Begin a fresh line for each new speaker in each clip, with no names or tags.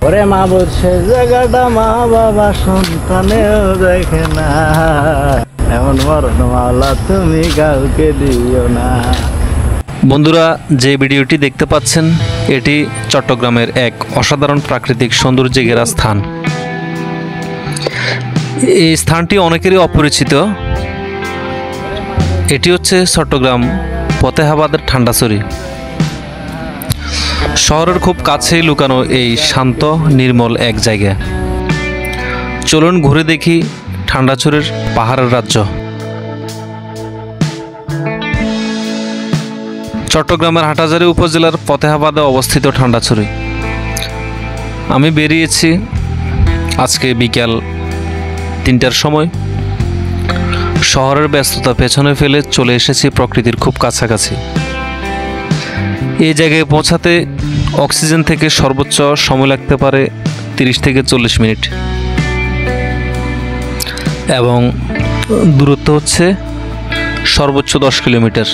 ওরে মা বলছে জায়গাটা মা বাবা সন্তানেও দেখে না, এমন মরণ মালা তুমি কাউকে দিও না।
বন্ধুরা, যে ভিডিওটি দেখতে পাচ্ছেন এটি চট্টগ্রামের এক অসাধারণ প্রাকৃতিক সৌন্দর্যে ঘেরা স্থান। এই স্থানটি অনেকেরই অপরিচিত। এটি হচ্ছে চট্টগ্রাম ফতেহাবাদের ঠান্ডাছড়ি। শহরের খুব কাছেই লুকানো এই শান্ত নির্মল এক জায়গা। চলুন ঘুরে দেখি ঠান্ডাছড়ির পাহাড়ের রাজ্য। চট্টগ্রামের হাটহাজারী উপজেলার ফতেহাবাদে অবস্থিত ঠান্ডাছড়ি। আমি বেরিয়েছি আজকে বিকাল 3টার সময়। শহরের ব্যস্ততা পেছনে ফেলে চলে এসেছি প্রকৃতির খুব কাছাকাছি। এই জায়গায় পৌঁছাতে অক্সিজেন থেকে সর্বোচ্চ সময় লাগতে পারে 30 থেকে 40 মিনিট এবং দূরত্ব হচ্ছে সর্বোচ্চ 10 কিলোমিটার।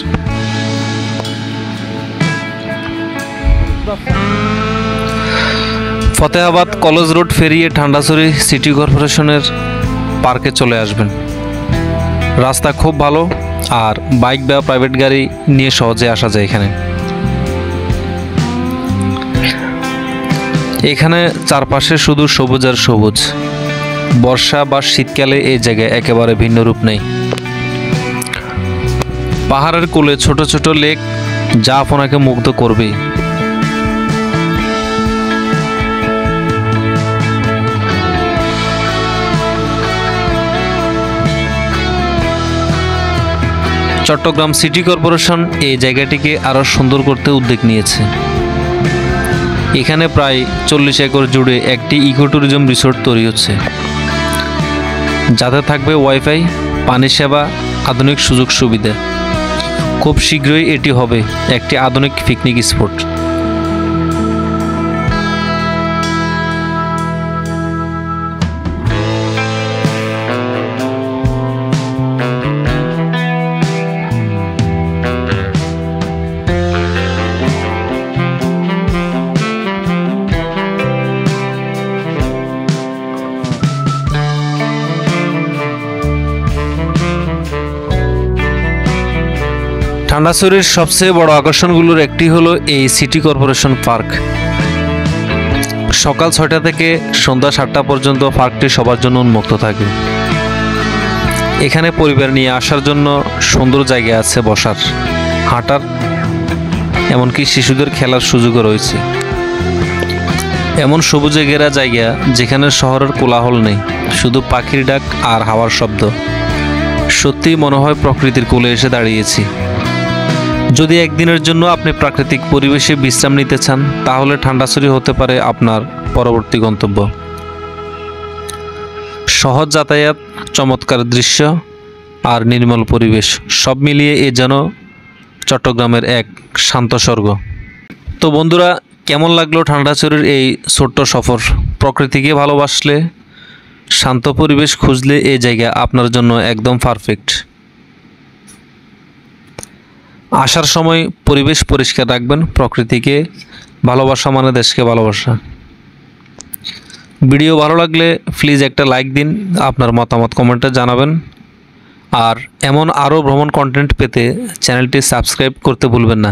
ফতেহাবাদ কলেজ রোড ফেরিয়ে ঠান্ডাছড়ি সিটি কর্পোরেশনের পার্কে চলে আসবেন। রাস্তা খুব ভালো আর বাইক বা প্রাইভেট গাড়ি নিয়ে সহজে আসা যায় এখানে চারপাশে শুধু সবুজ আর সবুজ। বর্ষা বা শীতকালে এই জায়গায় একেবারে ভিন্ন রূপ নেই। পাহাড়ের কোলে ছোট ছোট লেক যা আপনাকে মুগ্ধ করবেই। চট্টগ্রাম সিটি কর্পোরেশন এই জায়গাটিকে আরও সুন্দর করতে উদ্যোগ নিয়েছে। এখানে প্রায় 40 একর জুড়ে একটি ইকো ট্যুরিজম রিসোর্ট তৈরি হচ্ছে, যাতে থাকবে ওয়াইফাই, পানি সেবা, আধুনিক সুযোগ সুবিধা। খুব শীঘ্রই এটি হবে একটি আধুনিক পিকনিক স্পট। ঠান্ডাছড়ির সবচেয়ে বড় আকর্ষণগুলোর একটি হলো এই সিটি কর্পোরেশন পার্ক। সকাল 6টা থেকে সন্ধ্যা 7টা পর্যন্ত পার্কটি সবার জন্য উন্মুক্ত থাকে। এখানে পরিবার নিয়ে আসার জন্য সুন্দর জায়গা আছে, বসার, হাঁটার, এমনকি শিশুদের খেলার সুযোগও রয়েছে। এমন সবুজে ঘেরা জায়গা যেখানে শহরের কোলাহল নেই, শুধু পাখির ডাক আর হাওয়ার শব্দ। সত্যিই মনে হয় প্রকৃতির কোলে এসে দাঁড়িয়েছি। যদি একদিনের জন্য আপনি প্রাকৃতিক পরিবেশে বিশ্রাম নিতে চান, তাহলে ঠান্ডাছড়ি হতে পারে আপনার পরবর্তী গন্তব্য। সহজ যাতায়াত, চমৎকার দৃশ্য আর নির্মল পরিবেশ সব মিলিয়ে এ যেন চট্টগ্রামের এক শান্ত স্বর্গ। তো বন্ধুরা, কেমন লাগলো ঠান্ডাছড়ির এই ছোট্ট সফর? প্রকৃতিকে ভালোবাসলে, শান্ত পরিবেশ খুঁজলে এই জায়গা আপনার জন্য একদম পারফেক্ট। আসার সময় পরিবেশ পরিষ্কার রাখবেন। প্রকৃতিকে ভালোবাসা মানে দেশকে ভালোবাসা। ভিডিও ভালো লাগলে প্লিজ একটা লাইক দিন, আপনার মতামত কমেন্টে জানাবেন। আর এমন আরও ভ্রমণ কন্টেন্ট পেতে চ্যানেলটি সাবস্ক্রাইব করতে ভুলবেন না।